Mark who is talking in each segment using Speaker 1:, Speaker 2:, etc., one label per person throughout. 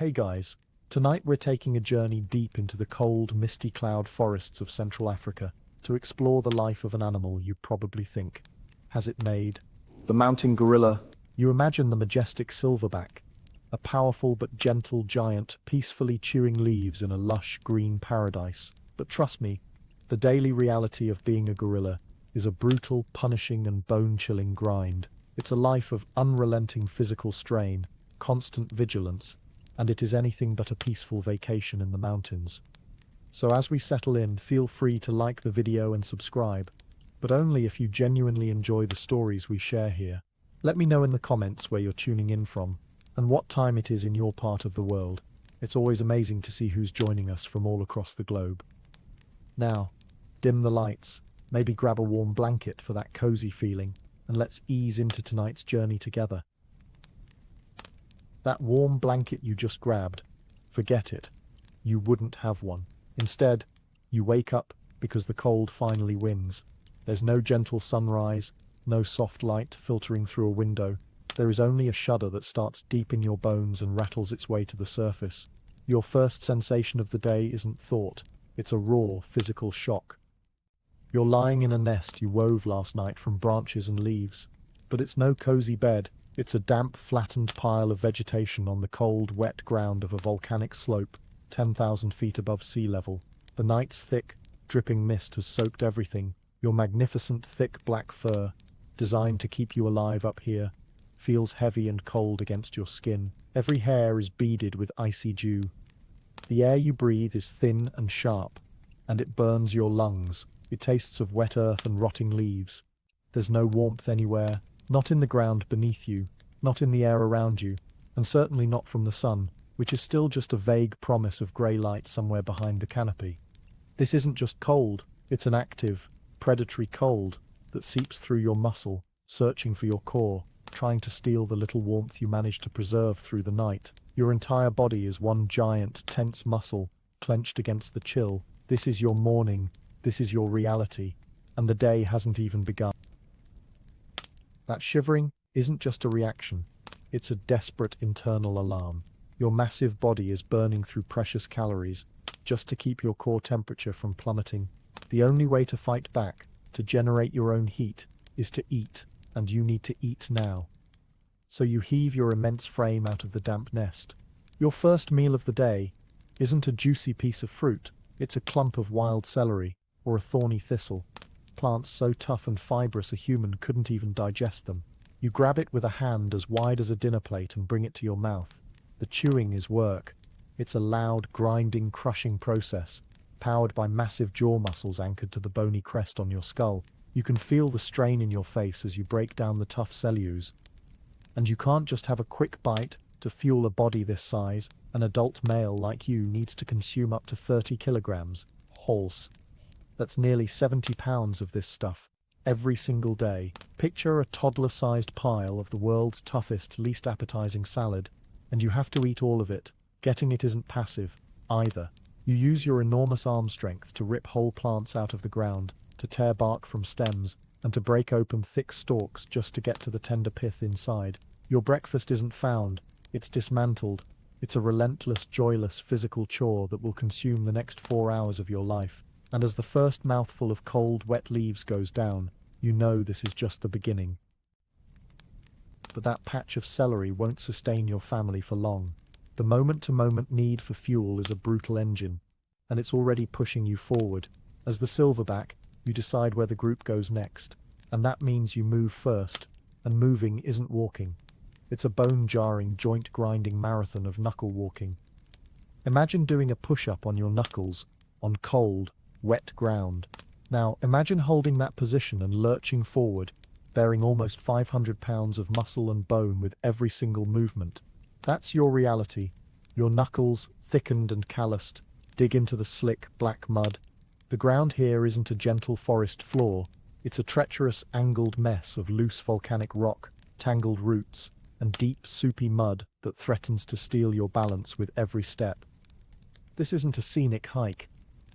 Speaker 1: Hey guys, tonight we're taking a journey deep into the cold, misty cloud forests of Central Africa to explore the life of an animal you probably think has it made. The mountain gorilla. You imagine the majestic silverback, a powerful but gentle giant peacefully chewing leaves in a lush green paradise. But trust me, the daily reality of being a gorilla is a brutal, punishing and bone-chilling grind. It's a life of unrelenting physical strain, constant vigilance, and it is anything but a peaceful vacation in the mountains. So as we settle in, feel free to like the video and subscribe, but only if you genuinely enjoy the stories we share here. Let me know in the comments where you're tuning in from, and what time it is in your part of the world. It's always amazing to see who's joining us from all across the globe. Now, dim the lights, maybe grab a warm blanket for that cozy feeling, and let's ease into tonight's journey together. That warm blanket you just grabbed, forget it. You wouldn't have one. Instead, you wake up because the cold finally wins. There's no gentle sunrise, no soft light filtering through a window. There is only a shudder that starts deep in your bones and rattles its way to the surface. Your first sensation of the day isn't thought, it's a raw, physical shock. You're lying in a nest you wove last night from branches and leaves. But it's no cozy bed. It's a damp, flattened pile of vegetation on the cold, wet ground of a volcanic slope, 10,000 feet above sea level. The night's thick, dripping mist has soaked everything. Your magnificent, thick black fur, designed to keep you alive up here, feels heavy and cold against your skin. Every hair is beaded with icy dew. The air you breathe is thin and sharp, and it burns your lungs. It tastes of wet earth and rotting leaves. There's no warmth anywhere. Not in the ground beneath you, not in the air around you, and certainly not from the sun, which is still just a vague promise of grey light somewhere behind the canopy. This isn't just cold, it's an active, predatory cold that seeps through your muscle, searching for your core, trying to steal the little warmth you managed to preserve through the night. Your entire body is one giant, tense muscle, clenched against the chill. This is your morning, this is your reality, and the day hasn't even begun. That shivering isn't just a reaction, it's a desperate internal alarm. Your massive body is burning through precious calories just to keep your core temperature from plummeting. The only way to fight back, to generate your own heat, is to eat, and you need to eat now. So you heave your immense frame out of the damp nest. Your first meal of the day isn't a juicy piece of fruit, it's a clump of wild celery or a thorny thistle. Plants so tough and fibrous a human couldn't even digest them. You grab it with a hand as wide as a dinner plate and bring it to your mouth. The chewing is work. It's a loud, grinding, crushing process, powered by massive jaw muscles anchored to the bony crest on your skull. You can feel the strain in your face as you break down the tough cellulose. And you can't just have a quick bite. To fuel a body this size, an adult male like you needs to consume up to 30 kilograms. Horse. That's nearly 70 pounds of this stuff, every single day. Picture a toddler-sized pile of the world's toughest, least appetizing salad, and you have to eat all of it. Getting it isn't passive, either. You use your enormous arm strength to rip whole plants out of the ground, to tear bark from stems, and to break open thick stalks just to get to the tender pith inside. Your breakfast isn't found, it's dismantled. It's a relentless, joyless physical chore that will consume the next 4 hours of your life. And as the first mouthful of cold, wet leaves goes down, you know this is just the beginning. But that patch of celery won't sustain your family for long. The moment-to-moment need for fuel is a brutal engine, and it's already pushing you forward. As the silverback, you decide where the group goes next, and that means you move first, and moving isn't walking. It's a bone-jarring, joint-grinding marathon of knuckle walking. Imagine doing a push-up on your knuckles, on cold, wet ground. Now, imagine holding that position and lurching forward, bearing almost 500 pounds of muscle and bone with every single movement. That's your reality. Your knuckles, thickened and calloused, dig into the slick, black mud. The ground here isn't a gentle forest floor. It's a treacherous, angled mess of loose volcanic rock, tangled roots, and deep, soupy mud that threatens to steal your balance with every step. This isn't a scenic hike.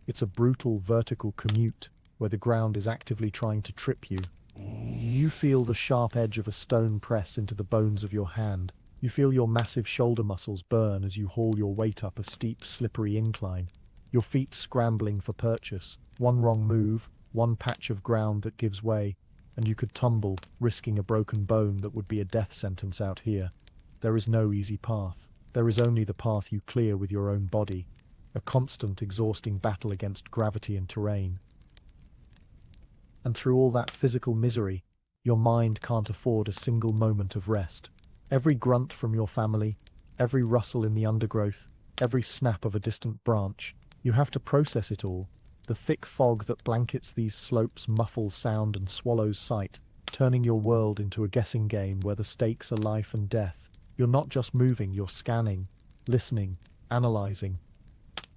Speaker 1: It's a brutal vertical commute where the ground is actively trying to trip you. You feel the sharp edge of a stone press into the bones of your hand, You feel your massive shoulder muscles burn as you haul your weight up a steep, slippery incline, your feet scrambling for purchase. One wrong move, one patch of ground that gives way, and you could tumble, risking a broken bone that would be a death sentence out here. There is no easy path. There is only the path you clear with your own body, a constant, exhausting battle against gravity and terrain. And through all that physical misery, your mind can't afford a single moment of rest. Every grunt from your family, every rustle in the undergrowth, every snap of a distant branch, you have to process it all. The thick fog that blankets these slopes muffles sound and swallows sight, turning your world into a guessing game where the stakes are life and death. You're not just moving, you're scanning, listening, analyzing.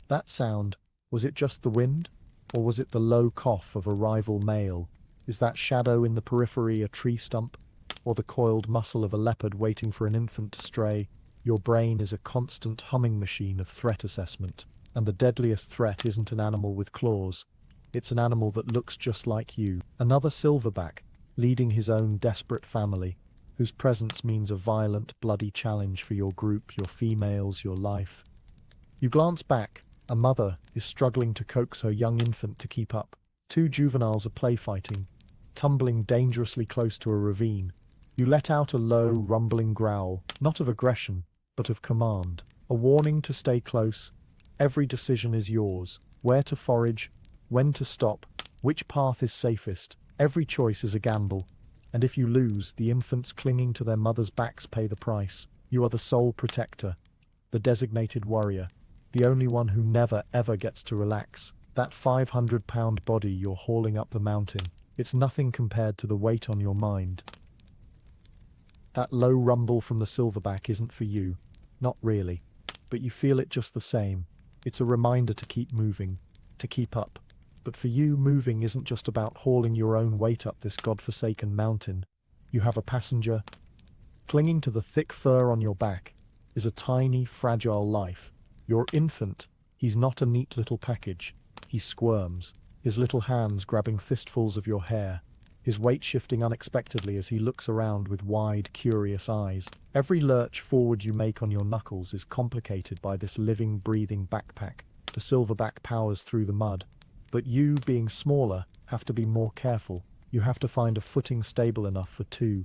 Speaker 1: That sound, was it just the wind? Or was it the low cough of a rival male? Is that shadow in the periphery a tree stump? Or the coiled muscle of a leopard waiting for an infant to stray? Your brain is a constant humming machine of threat assessment. And the deadliest threat isn't an animal with claws. It's an animal that looks just like you. Another silverback, leading his own desperate family, whose presence means a violent, bloody challenge for your group, your females, your life. You glance back. A mother is struggling to coax her young infant to keep up. Two juveniles are play fighting, tumbling dangerously close to a ravine. You let out a low, rumbling growl, not of aggression, but of command. A warning to stay close. Every decision is yours. Where to forage, when to stop, which path is safest. Every choice is a gamble. And if you lose, the infants clinging to their mothers' backs pay the price. You are the sole protector, the designated warrior, the only one who never ever gets to relax. That 500-pound body you're hauling up the mountain, it's nothing compared to the weight on your mind. That low rumble from the silverback isn't for you. Not really. But you feel it just the same. It's a reminder to keep moving, to keep up. But for you, moving isn't just about hauling your own weight up this godforsaken mountain. You have a passenger. Clinging to the thick fur on your back is a tiny, fragile life. Your infant. He's not a neat little package. He squirms, his little hands grabbing fistfuls of your hair, his weight shifting unexpectedly as he looks around with wide, curious eyes. Every lurch forward you make on your knuckles is complicated by this living, breathing backpack. The silverback powers through the mud. But you, being smaller, have to be more careful. You have to find a footing stable enough for two.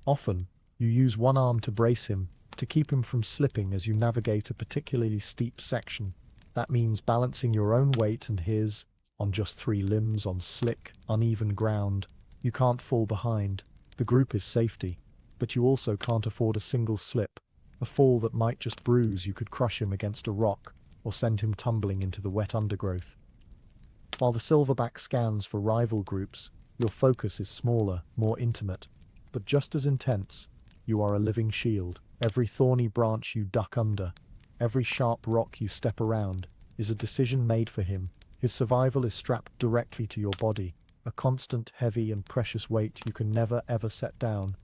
Speaker 1: Often, you use one arm to brace him, to keep him from slipping as you navigate a particularly steep section. That means balancing your own weight and his, on just three limbs on slick, uneven ground. You can't fall behind. The group is safety, but you also can't afford a single slip, a fall that might just bruise. You could crush him against a rock, or send him tumbling into the wet undergrowth. While the silverback scans for rival groups, your focus is smaller, more intimate, but just as intense. You are a living shield. Every thorny branch you duck under, every sharp rock you step around, is a decision made for him. His survival is strapped directly to your body, a constant, heavy and precious weight you can never ever set down.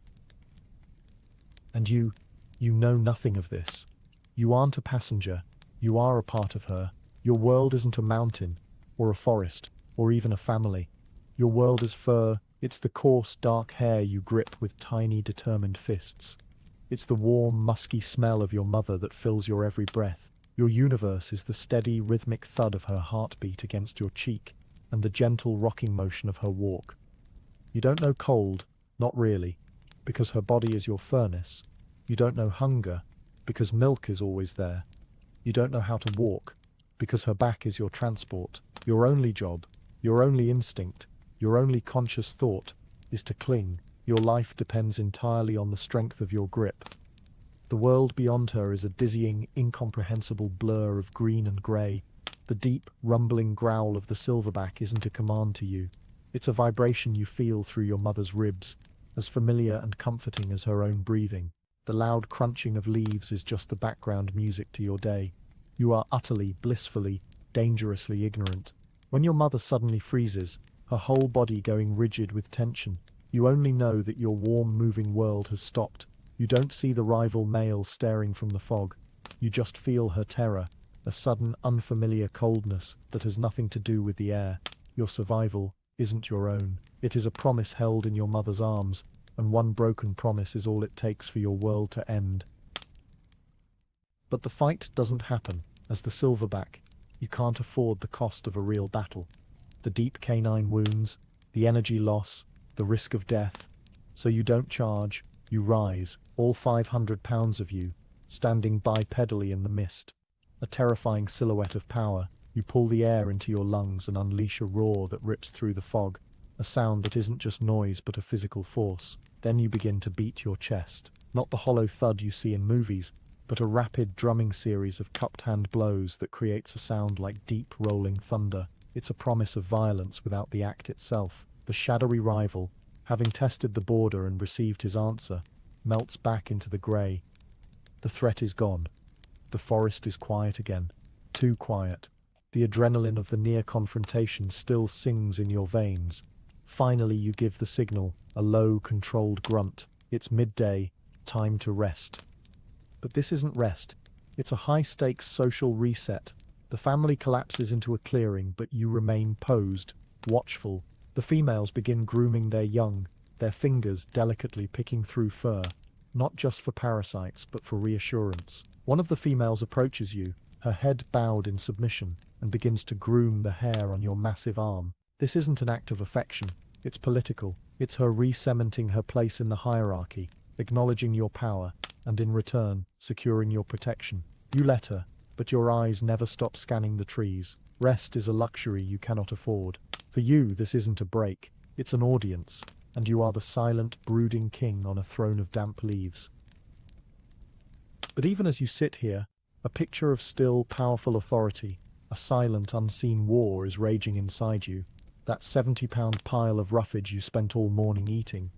Speaker 1: And you know nothing of this. You aren't a passenger. You are a part of her. Your world isn't a mountain, or a forest, or even a family. Your world is fur. It's the coarse, dark hair you grip with tiny, determined fists. It's the warm, musky smell of your mother that fills your every breath. Your universe is the steady, rhythmic thud of her heartbeat against your cheek, and the gentle rocking motion of her walk. You don't know cold, not really, because her body is your furnace. You don't know hunger, because milk is always there. You don't know how to walk, because her back is your transport. Your only job, your only instinct, your only conscious thought is to cling. Your life depends entirely on the strength of your grip. The world beyond her is a dizzying, incomprehensible blur of green and grey. The deep, rumbling growl of the silverback isn't a command to you. It's a vibration you feel through your mother's ribs, as familiar and comforting as her own breathing. The loud crunching of leaves is just the background music to your day. You are utterly, blissfully, dangerously ignorant. When your mother suddenly freezes, her whole body going rigid with tension, you only know that your warm, moving world has stopped. You don't see the rival male staring from the fog. You just feel her terror, a sudden, unfamiliar coldness that has nothing to do with the air. Your survival isn't your own. It is a promise held in your mother's arms, and one broken promise is all it takes for your world to end. But the fight doesn't happen. As the silverback, you can't afford the cost of a real battle. The deep canine wounds, the energy loss, the risk of death. So you don't charge, you rise, all 500 pounds of you, standing bipedally in the mist. A terrifying silhouette of power. You pull the air into your lungs and unleash a roar that rips through the fog. A sound that isn't just noise but a physical force. Then you begin to beat your chest. Not the hollow thud you see in movies, but a rapid drumming series of cupped hand blows that creates a sound like deep rolling thunder. It's a promise of violence without the act itself. The shadowy rival, having tested the border and received his answer, melts back into the grey. The threat is gone. The forest is quiet again. Too quiet. The adrenaline of the near confrontation still sings in your veins. Finally you give the signal, a low, controlled grunt. It's midday, time to rest. But this isn't rest. It's a high-stakes social reset. The family collapses into a clearing, but you remain posed, watchful. The females begin grooming their young, their fingers delicately picking through fur, not just for parasites, but for reassurance. One of the females approaches you, her head bowed in submission, and begins to groom the hair on your massive arm. This isn't an act of affection, it's political. It's her re-cementing her place in the hierarchy, acknowledging your power, and in return, securing your protection. You let her, but your eyes never stop scanning the trees. Rest is a luxury you cannot afford. For you, this isn't a break, it's an audience, and you are the silent, brooding king on a throne of damp leaves. But even as you sit here, a picture of still, powerful authority, a silent, unseen war is raging inside you. That 70-pound pile of roughage you spent all morning eating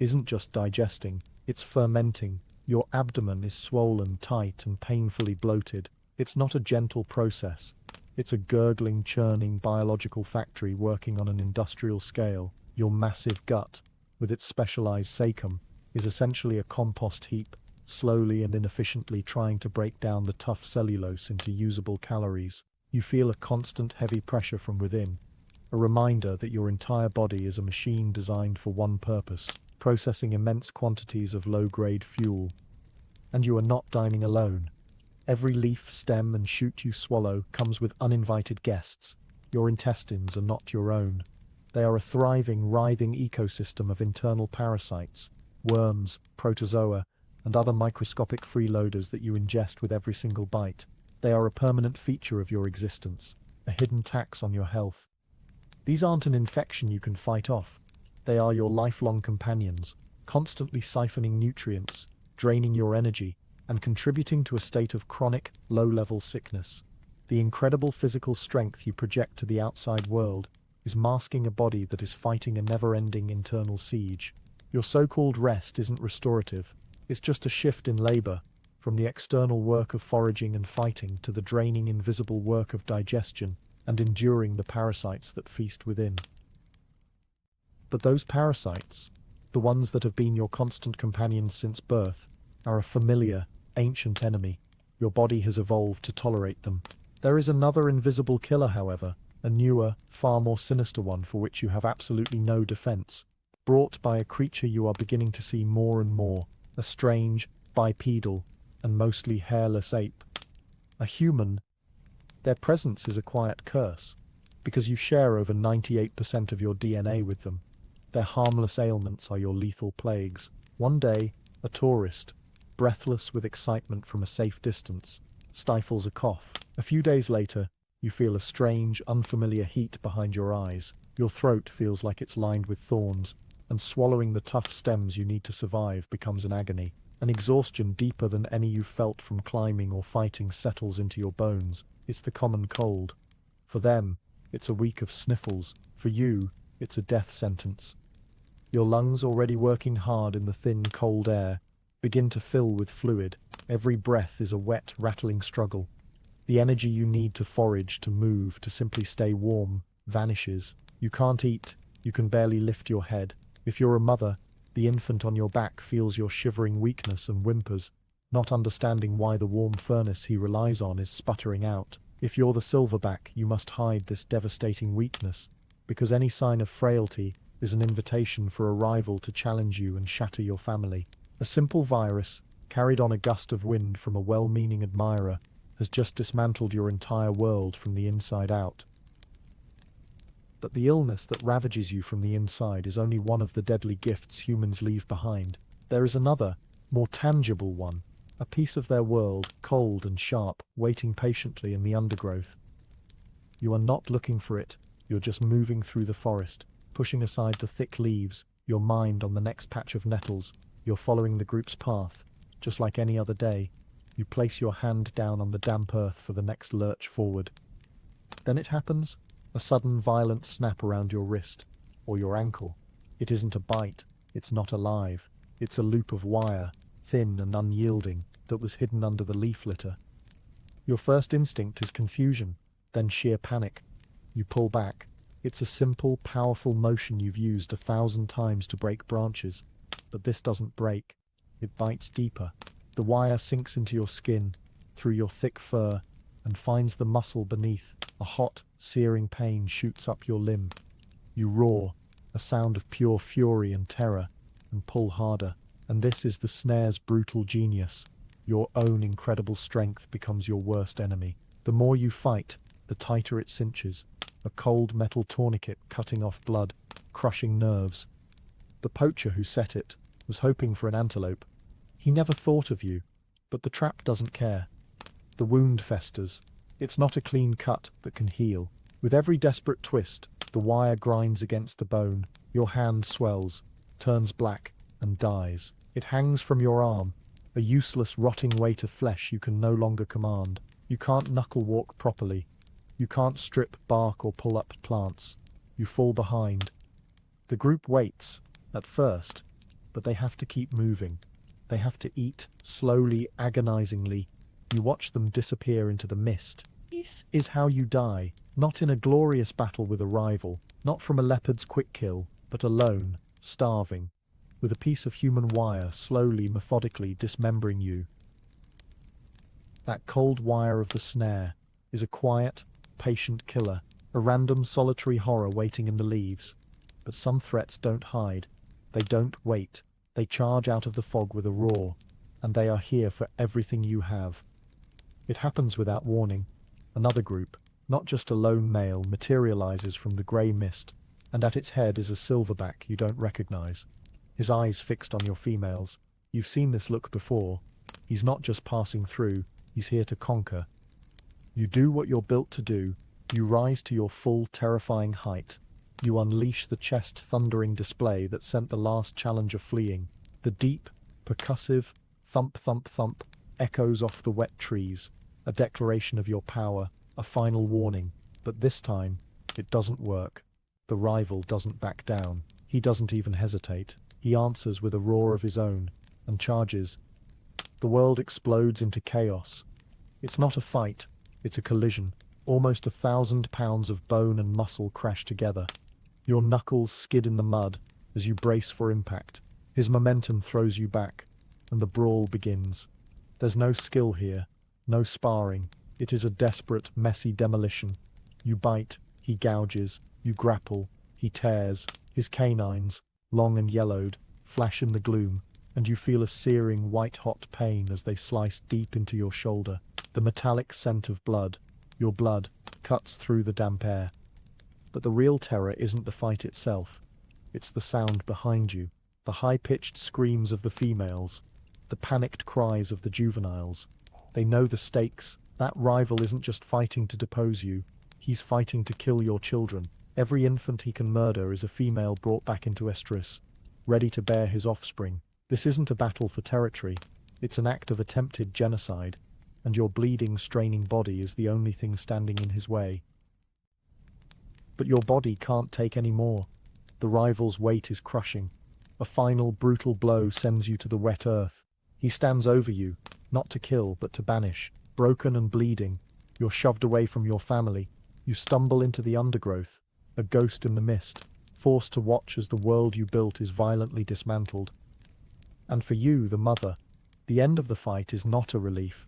Speaker 1: isn't just digesting, it's fermenting. Your abdomen is swollen, tight, and painfully bloated. It's not a gentle process. It's a gurgling, churning biological factory working on an industrial scale. Your massive gut, with its specialized cecum, is essentially a compost heap, slowly and inefficiently trying to break down the tough cellulose into usable calories. You feel a constant heavy pressure from within, a reminder that your entire body is a machine designed for one purpose, processing immense quantities of low-grade fuel. And you are not dining alone. Every leaf, stem, and shoot you swallow comes with uninvited guests. Your intestines are not your own. They are a thriving, writhing ecosystem of internal parasites, worms, protozoa, and other microscopic freeloaders that you ingest with every single bite. They are a permanent feature of your existence, a hidden tax on your health. These aren't an infection you can fight off. They are your lifelong companions, constantly siphoning nutrients, draining your energy, and contributing to a state of chronic, low-level sickness. The incredible physical strength you project to the outside world is masking a body that is fighting a never-ending internal siege. Your so-called rest isn't restorative. It's just a shift in labor, from the external work of foraging and fighting to the draining invisible work of digestion and enduring the parasites that feast within. But those parasites, the ones that have been your constant companions since birth, are a familiar, ancient enemy. Your body has evolved to tolerate them. There is another invisible killer, however, a newer, far more sinister one for which you have absolutely no defense, brought by a creature you are beginning to see more and more, a strange, bipedal, and mostly hairless ape. A human. Their presence is a quiet curse, because you share over 98% of your DNA with them. Their harmless ailments are your lethal plagues. One day, a tourist, breathless with excitement from a safe distance, stifles a cough. A few days later, you feel a strange, unfamiliar heat behind your eyes. Your throat feels like it's lined with thorns, and swallowing the tough stems you need to survive becomes an agony. An exhaustion deeper than any you felt from climbing or fighting settles into your bones. It's the common cold. For them, it's a week of sniffles. For you, it's a death sentence. Your lungs, already working hard in the thin, cold air, begin to fill with fluid. Every breath is a wet, rattling struggle. The energy you need to forage, to move, to simply stay warm, vanishes. You can't eat. You can barely lift your head. If you're a mother, the infant on your back feels your shivering weakness and whimpers, not understanding why the warm furnace he relies on is sputtering out. If you're the silverback, you must hide this devastating weakness, because any sign of frailty is an invitation for a rival to challenge you and shatter your family. A simple virus, carried on a gust of wind from a well-meaning admirer, has just dismantled your entire world from the inside out. But the illness that ravages you from the inside is only one of the deadly gifts humans leave behind. There is another, more tangible one, a piece of their world, cold and sharp, waiting patiently in the undergrowth. You are not looking for it, you're just moving through the forest, pushing aside the thick leaves, your mind on the next patch of nettles. You're following the group's path, just like any other day. You place your hand down on the damp earth for the next lurch forward. Then it happens, a sudden violent snap around your wrist, or your ankle. It isn't a bite, it's not alive. It's a loop of wire, thin and unyielding, that was hidden under the leaf litter. Your first instinct is confusion, then sheer panic. You pull back. It's a simple, powerful motion you've used 1,000 times to break branches. But this doesn't break. It bites deeper. The wire sinks into your skin, through your thick fur, and finds the muscle beneath. A hot, searing pain shoots up your limb. You roar, a sound of pure fury and terror, and pull harder. And this is the snare's brutal genius. Your own incredible strength becomes your worst enemy. The more you fight, the tighter it cinches. A cold metal tourniquet cutting off blood, crushing nerves. The poacher who set it was hoping for an antelope. He never thought of you, but the trap doesn't care. The wound festers. It's not a clean cut that can heal. With every desperate twist, the wire grinds against the bone. Your hand swells, turns black, and dies. It hangs from your arm, a useless, rotting weight of flesh you can no longer command. You can't knuckle walk properly. You can't strip bark or pull up plants. You fall behind. The group waits, at first, but they have to keep moving. They have to eat, slowly, agonizingly. You watch them disappear into the mist. This is how you die, not in a glorious battle with a rival, not from a leopard's quick kill, but alone, starving, with a piece of human wire slowly, methodically dismembering you. That cold wire of the snare is a quiet, patient killer, a random solitary horror waiting in the leaves. But some threats don't hide. They don't wait. They charge out of the fog with a roar, and they are here for everything you have. It happens without warning. Another group, not just a lone male, materializes from the grey mist, and at its head is a silverback you don't recognize. His eyes fixed on your females. You've seen this look before. He's not just passing through, he's here to conquer. You do what you're built to do. You rise to your full, terrifying height. You unleash the chest-thundering display that sent the last challenger fleeing. The deep, percussive, thump, thump, thump echoes off the wet trees, a declaration of your power, a final warning. But this time, it doesn't work. The rival doesn't back down. He doesn't even hesitate. He answers with a roar of his own, and charges. The world explodes into chaos. It's not a fight, it's a collision. Almost 1,000 pounds of bone and muscle crash together. Your knuckles skid in the mud as you brace for impact. His momentum throws you back, and the brawl begins. There's no skill here, no sparring. It is a desperate, messy demolition. You bite, he gouges. You grapple, he tears. His canines, long and yellowed, flash in the gloom, and you feel a searing, white-hot pain as they slice deep into your shoulder. The metallic scent of blood, your blood, cuts through the damp air. But the real terror isn't the fight itself. It's the sound behind you, the high-pitched screams of the females, the panicked cries of the juveniles. They know the stakes. That rival isn't just fighting to depose you, he's fighting to kill your children. Every infant he can murder is a female brought back into estrus, ready to bear his offspring. This isn't a battle for territory, it's an act of attempted genocide, and your bleeding, straining body is the only thing standing in his way. But your body can't take any more. The rival's weight is crushing. A final, brutal blow sends you to the wet earth. He stands over you, not to kill, but to banish. Broken and bleeding, you're shoved away from your family. You stumble into the undergrowth, a ghost in the mist, forced to watch as the world you built is violently dismantled. And for you, the mother, the end of the fight is not a relief.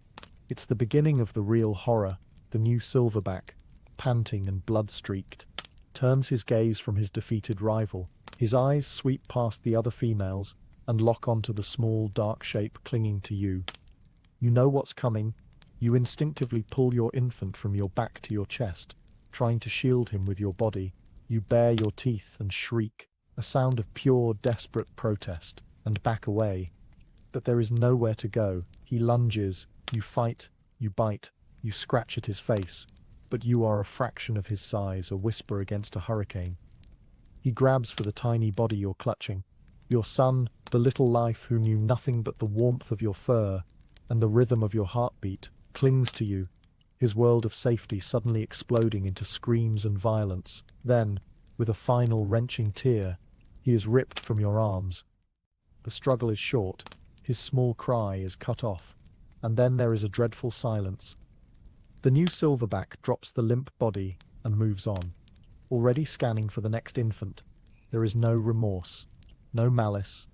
Speaker 1: It's the beginning of the real horror. The new silverback, panting and blood-streaked, turns his gaze from his defeated rival. His eyes sweep past the other females, and lock onto the small, dark shape clinging to you. You know what's coming. You instinctively pull your infant from your back to your chest, trying to shield him with your body. You bare your teeth and shriek, a sound of pure, desperate protest, and back away. But there is nowhere to go. He lunges, you fight, you bite, you scratch at his face, but you are a fraction of his size, a whisper against a hurricane. He grabs for the tiny body you're clutching. Your son, the little life who knew nothing but the warmth of your fur and the rhythm of your heartbeat, clings to you, his world of safety suddenly exploding into screams and violence. Then, with a final wrenching tear, he is ripped from your arms. The struggle is short, his small cry is cut off, and then there is a dreadful silence. The new silverback drops the limp body and moves on, already scanning for the next infant. There is no remorse, no malice.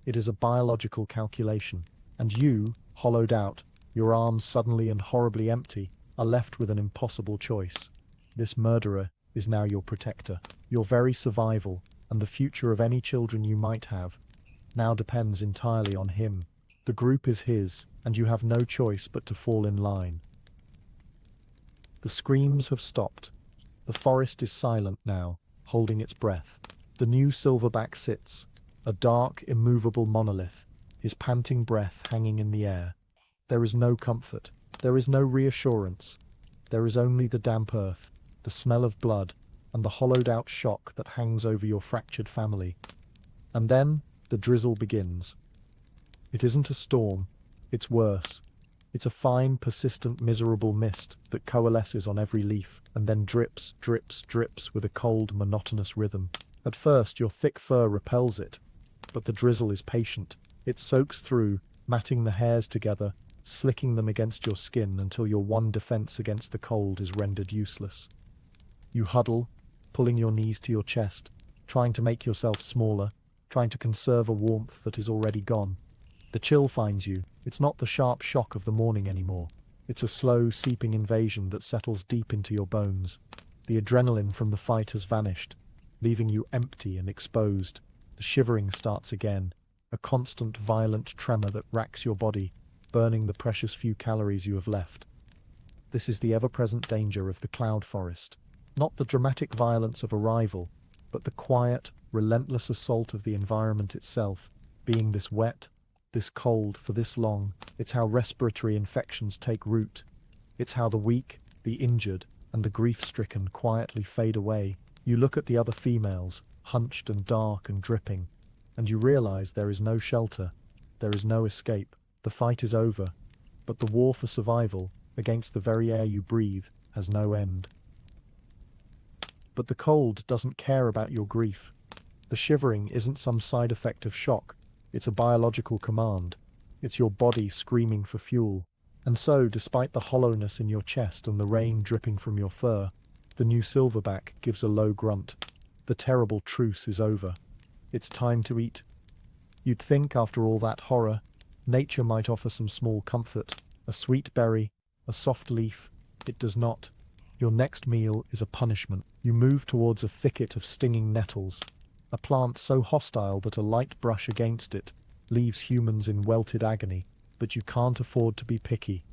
Speaker 1: It is a biological calculation, and you, hollowed out, your arms suddenly and horribly empty, are left with an impossible choice. This murderer is now your protector. Your very survival, and the future of any children you might have, now depends entirely on him. The group is his, and you have no choice but to fall in line. The screams have stopped. The forest is silent now, holding its breath. The new silverback sits, a dark, immovable monolith, his panting breath hanging in the air. There is no comfort. There is no reassurance. There is only the damp earth, the smell of blood, and the hollowed-out shock that hangs over your fractured family. And then the drizzle begins. It isn't a storm. It's worse. It's a fine, persistent, miserable mist that coalesces on every leaf and then drips, drips, drips with a cold, monotonous rhythm. At first, your thick fur repels it, but the drizzle is patient. It soaks through, matting the hairs together, slicking them against your skin until your one defense against the cold is rendered useless. You huddle, pulling your knees to your chest, trying to make yourself smaller, trying to conserve a warmth that is already gone. The chill finds you. It's not the sharp shock of the morning anymore. It's a slow, seeping invasion that settles deep into your bones. The adrenaline from the fight has vanished, leaving you empty and exposed. The shivering starts again, a constant, violent tremor that racks your body, burning the precious few calories you have left. This is the ever-present danger of the cloud forest. Not the dramatic violence of arrival, but the quiet, relentless assault of the environment itself, being this wet, this cold for this long. It's how respiratory infections take root. It's how the weak, the injured, and the grief-stricken quietly fade away. You look at the other females, hunched and dark and dripping, and you realize there is no shelter, there is no escape. The fight is over, but the war for survival, against the very air you breathe, has no end. But the cold doesn't care about your grief. The shivering isn't some side effect of shock. It's a biological command. It's your body screaming for fuel. And so, despite the hollowness in your chest and the rain dripping from your fur, the new silverback gives a low grunt. The terrible truce is over. It's time to eat. You'd think, after all that horror, nature might offer some small comfort. A sweet berry, a soft leaf. It does not. Your next meal is a punishment. You move towards a thicket of stinging nettles, a plant so hostile that a light brush against it leaves humans in welted agony, but you can't afford to be picky.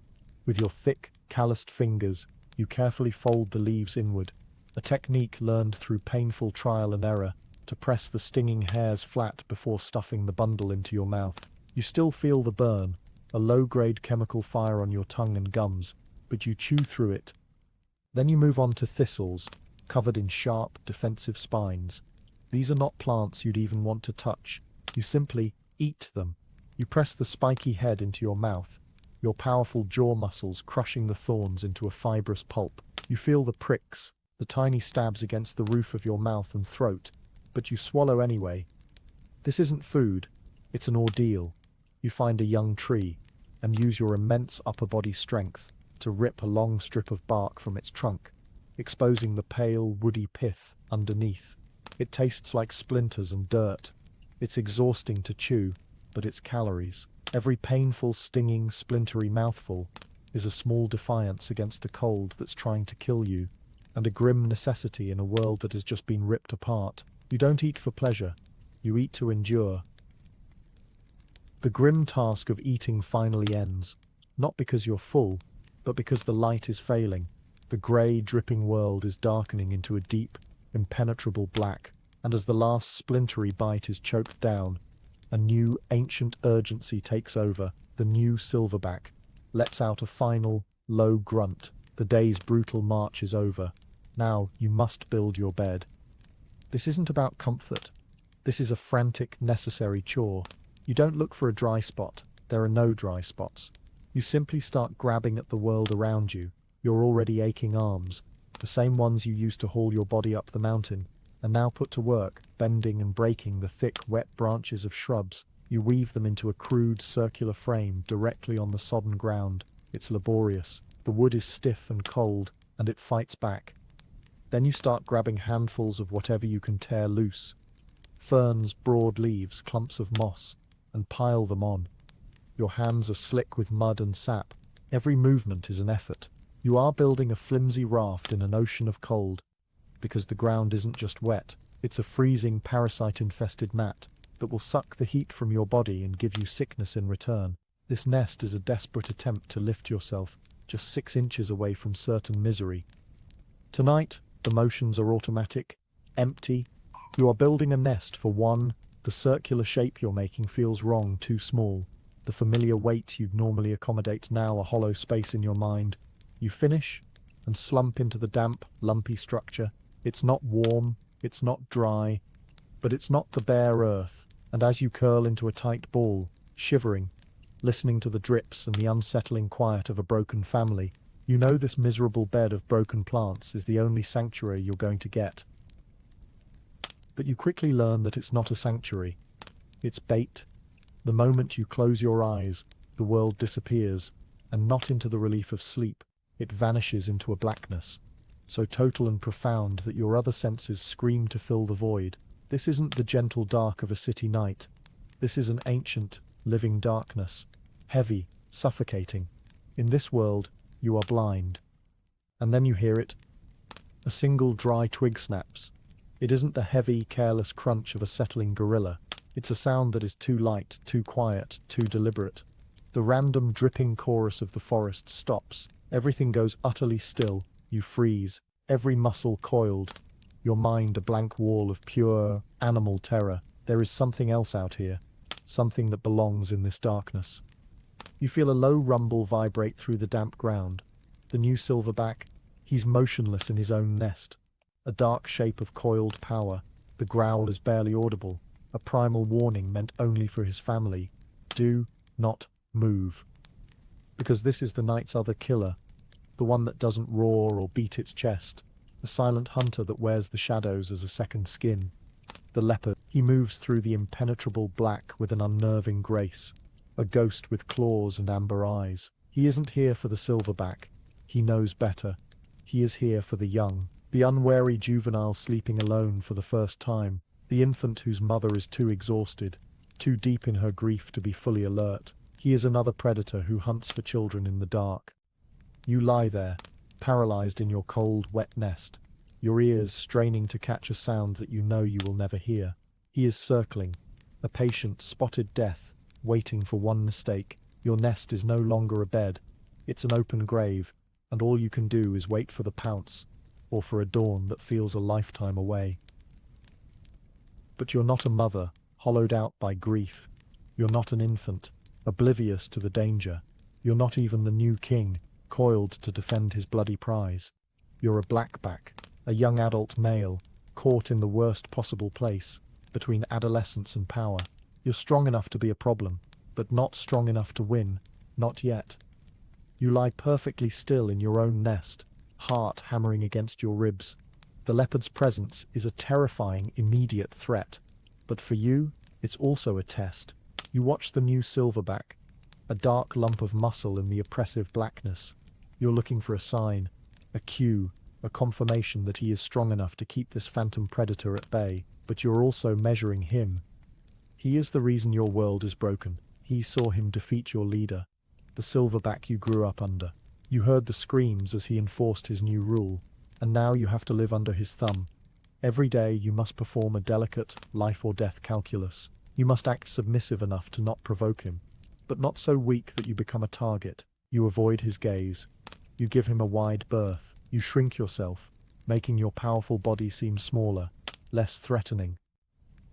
Speaker 1: With your thick, calloused fingers, you carefully fold the leaves inward, a technique learned through painful trial and error, to press the stinging hairs flat before stuffing the bundle into your mouth. You still feel the burn, a low-grade chemical fire on your tongue and gums, but you chew through it. Then you move on to thistles, covered in sharp, defensive spines. These are not plants you'd even want to touch. You simply eat them. You press the spiky head into your mouth, your powerful jaw muscles crushing the thorns into a fibrous pulp. You feel the pricks, the tiny stabs against the roof of your mouth and throat, but you swallow anyway. This isn't food, it's an ordeal. You find a young tree, and use your immense upper body strength to rip a long strip of bark from its trunk, exposing the pale, woody pith underneath. It tastes like splinters and dirt. It's exhausting to chew, but it's calories. Every painful, stinging, splintery mouthful is a small defiance against the cold that's trying to kill you, and a grim necessity in a world that has just been ripped apart. You don't eat for pleasure. You eat to endure. The grim task of eating finally ends, not because you're full, but because the light is failing. The grey, dripping world is darkening into a deep, impenetrable black, and as the last splintery bite is choked down, a new, ancient urgency takes over. The new silverback lets out a final, low grunt. The day's brutal march is over. Now you must build your bed. This isn't about comfort. This is a frantic, necessary chore. You don't look for a dry spot. There are no dry spots. You simply start grabbing at the world around you, your already aching arms, the same ones you used to haul your body up the mountain, and now put to work, bending and breaking the thick, wet branches of shrubs. You weave them into a crude, circular frame directly on the sodden ground. It's laborious. The wood is stiff and cold, and it fights back. Then you start grabbing handfuls of whatever you can tear loose. Ferns, broad leaves, clumps of moss, and pile them on. Your hands are slick with mud and sap. Every movement is an effort. You are building a flimsy raft in an ocean of cold, because the ground isn't just wet, it's a freezing, parasite-infested mat that will suck the heat from your body and give you sickness in return. This nest is a desperate attempt to lift yourself just 6 inches away from certain misery. Tonight, the motions are automatic, empty. You are building a nest for one. The circular shape you're making feels wrong, too small. The familiar weight you'd normally accommodate now a hollow space in your mind. You finish and slump into the damp, lumpy structure. It's not warm, it's not dry, but it's not the bare earth. And as you curl into a tight ball, shivering, listening to the drips and the unsettling quiet of a broken family, you know this miserable bed of broken plants is the only sanctuary you're going to get. But you quickly learn that it's not a sanctuary. It's bait. The moment you close your eyes, the world disappears, and not into the relief of sleep. It vanishes into a blackness, so total and profound that your other senses scream to fill the void. This isn't the gentle dark of a city night. This is an ancient, living darkness, heavy, suffocating. In this world, you are blind. And then you hear it. A single dry twig snaps. It isn't the heavy, careless crunch of a settling gorilla. It's a sound that is too light, too quiet, too deliberate. The random dripping chorus of the forest stops. Everything goes utterly still. You freeze, every muscle coiled, your mind a blank wall of pure, animal terror. There is something else out here, something that belongs in this darkness. You feel a low rumble vibrate through the damp ground. The new silverback, he's motionless in his own nest. A dark shape of coiled power. The growl is barely audible, a primal warning meant only for his family. Do not move. Because this is the night's other killer, the one that doesn't roar or beat its chest, the silent hunter that wears the shadows as a second skin. The leopard, he moves through the impenetrable black with an unnerving grace, a ghost with claws and amber eyes. He isn't here for the silverback. He knows better. He is here for the young, the unwary juvenile sleeping alone for the first time, the infant whose mother is too exhausted, too deep in her grief to be fully alert. He is another predator who hunts for children in the dark. You lie there, paralyzed in your cold, wet nest, your ears straining to catch a sound that you know you will never hear. He is circling, a patient, spotted death, waiting for one mistake. Your nest is no longer a bed, it's an open grave, and all you can do is wait for the pounce, or for a dawn that feels a lifetime away. But you're not a mother, hollowed out by grief. You're not an infant, oblivious to the danger. You're not even the new king, coiled to defend his bloody prize. You're a blackback, a young adult male, caught in the worst possible place, between adolescence and power. You're strong enough to be a problem, but not strong enough to win, not yet. You lie perfectly still in your own nest, heart hammering against your ribs. The leopard's presence is a terrifying, immediate threat, but for you, it's also a test. You watch the new silverback, a dark lump of muscle in the oppressive blackness. You're looking for a sign, a cue, a confirmation that he is strong enough to keep this phantom predator at bay, but you're also measuring him. He is the reason your world is broken. He saw him defeat your leader, the silverback you grew up under. You heard the screams as he enforced his new rule, and now you have to live under his thumb. Every day you must perform a delicate life or death calculus. You must act submissive enough to not provoke him, but not so weak that you become a target. You avoid his gaze. You give him a wide berth. You shrink yourself, making your powerful body seem smaller, less threatening.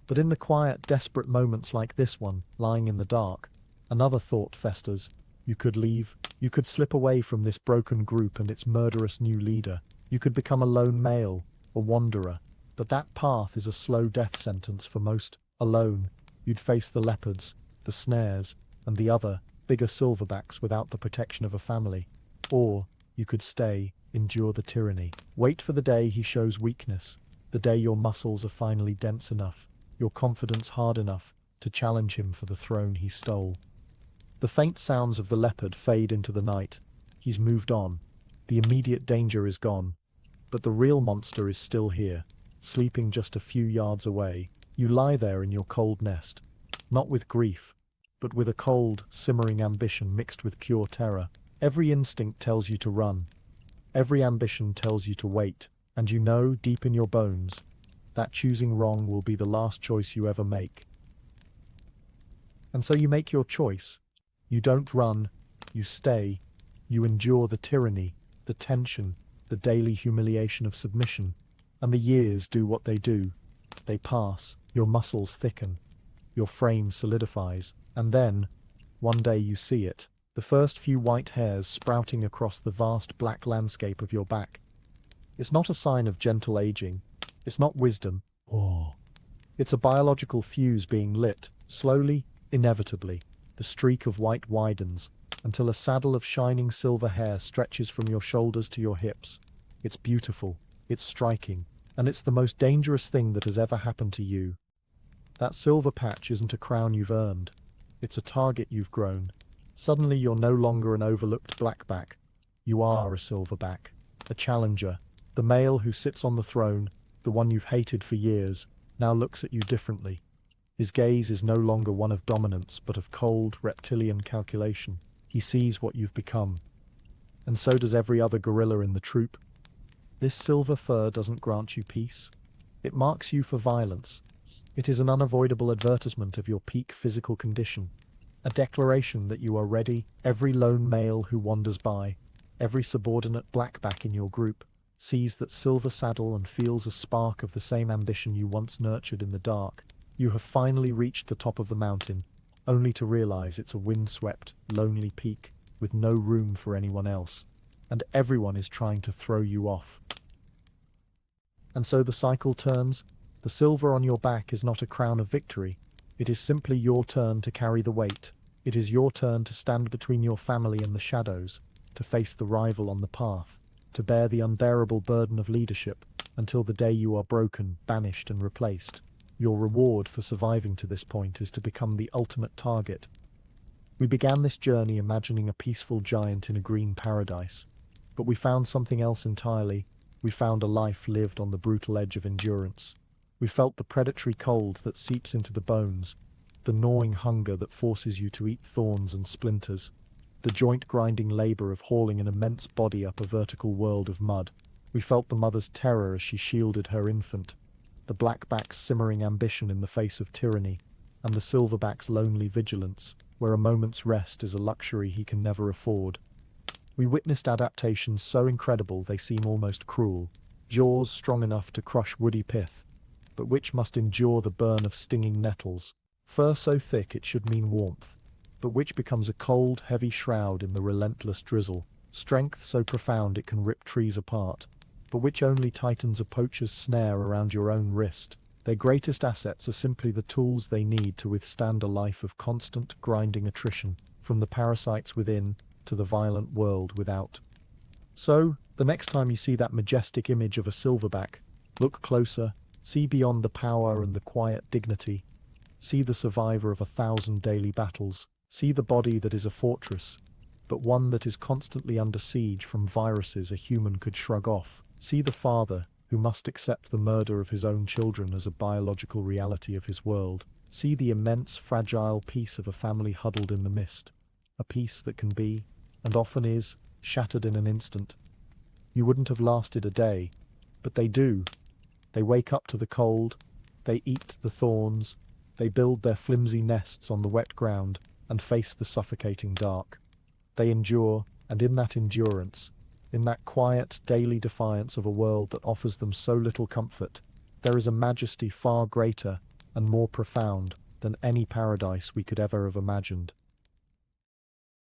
Speaker 1: But in the quiet, desperate moments like this one, lying in the dark, another thought festers. You could leave. You could slip away from this broken group and its murderous new leader. You could become a lone male, a wanderer. But that path is a slow death sentence for most. Alone, you'd face the leopards, the snares, and the other, bigger silverbacks without the protection of a family. Or, you could stay, endure the tyranny. Wait for the day he shows weakness, the day your muscles are finally dense enough, your confidence hard enough, to challenge him for the throne he stole. The faint sounds of the leopard fade into the night. He's moved on. The immediate danger is gone. But the real monster is still here, sleeping just a few yards away. You lie there in your cold nest, not with grief, but with a cold, simmering ambition mixed with pure terror. Every instinct tells you to run. Every ambition tells you to wait, and you know, deep in your bones, that choosing wrong will be the last choice you ever make. And so you make your choice. You don't run, you stay, you endure the tyranny, the tension, the daily humiliation of submission, and the years do what they do. They pass, your muscles thicken, your frame solidifies, and then, one day you see it, the first few white hairs sprouting across the vast black landscape of your back. It's not a sign of gentle aging, it's not wisdom, it's a biological fuse being lit, slowly, inevitably. The streak of white widens, until a saddle of shining silver hair stretches from your shoulders to your hips. It's beautiful, it's striking, and it's the most dangerous thing that has ever happened to you. That silver patch isn't a crown you've earned, it's a target you've grown. Suddenly you're no longer an overlooked blackback. You are a silverback, a challenger. The male who sits on the throne, the one you've hated for years, now looks at you differently. His gaze is no longer one of dominance, but of cold, reptilian calculation. He sees what you've become. And so does every other gorilla in the troop. This silver fur doesn't grant you peace. It marks you for violence. It is an unavoidable advertisement of your peak physical condition. A declaration that you are ready. Every lone male who wanders by, every subordinate blackback in your group, sees that silver saddle and feels a spark of the same ambition you once nurtured in the dark. You have finally reached the top of the mountain, only to realize it's a windswept, lonely peak with no room for anyone else, and everyone is trying to throw you off. And so the cycle turns. The silver on your back is not a crown of victory. It is simply your turn to carry the weight. It is your turn to stand between your family and the shadows, to face the rival on the path, to bear the unbearable burden of leadership until the day you are broken, banished, and replaced. Your reward for surviving to this point is to become the ultimate target. We began this journey imagining a peaceful giant in a green paradise, but we found something else entirely. We found a life lived on the brutal edge of endurance. We felt the predatory cold that seeps into the bones, the gnawing hunger that forces you to eat thorns and splinters, the joint-grinding labor of hauling an immense body up a vertical world of mud. We felt the mother's terror as she shielded her infant, the blackback's simmering ambition in the face of tyranny, and the silverback's lonely vigilance, where a moment's rest is a luxury he can never afford. We witnessed adaptations so incredible they seem almost cruel, jaws strong enough to crush woody pith, but which must endure the burn of stinging nettles, fur so thick it should mean warmth, but which becomes a cold, heavy shroud in the relentless drizzle, strength so profound it can rip trees apart, but which only tightens a poacher's snare around your own wrist. Their greatest assets are simply the tools they need to withstand a life of constant, grinding attrition, from the parasites within to the violent world without. So, the next time you see that majestic image of a silverback, look closer, see beyond the power and the quiet dignity. See the survivor of 1,000 daily battles. See the body that is a fortress, but one that is constantly under siege from viruses a human could shrug off. See the father who must accept the murder of his own children as a biological reality of his world. See the immense, fragile peace of a family huddled in the mist, a peace that can be, and often is, shattered in an instant. You wouldn't have lasted a day, but they do. They wake up to the cold, they eat the thorns, They build their flimsy nests on the wet ground and face the suffocating dark. They endure, and in that endurance, in that quiet, daily defiance of a world that offers them so little comfort, there is a majesty far greater and more profound than any paradise we could ever have imagined.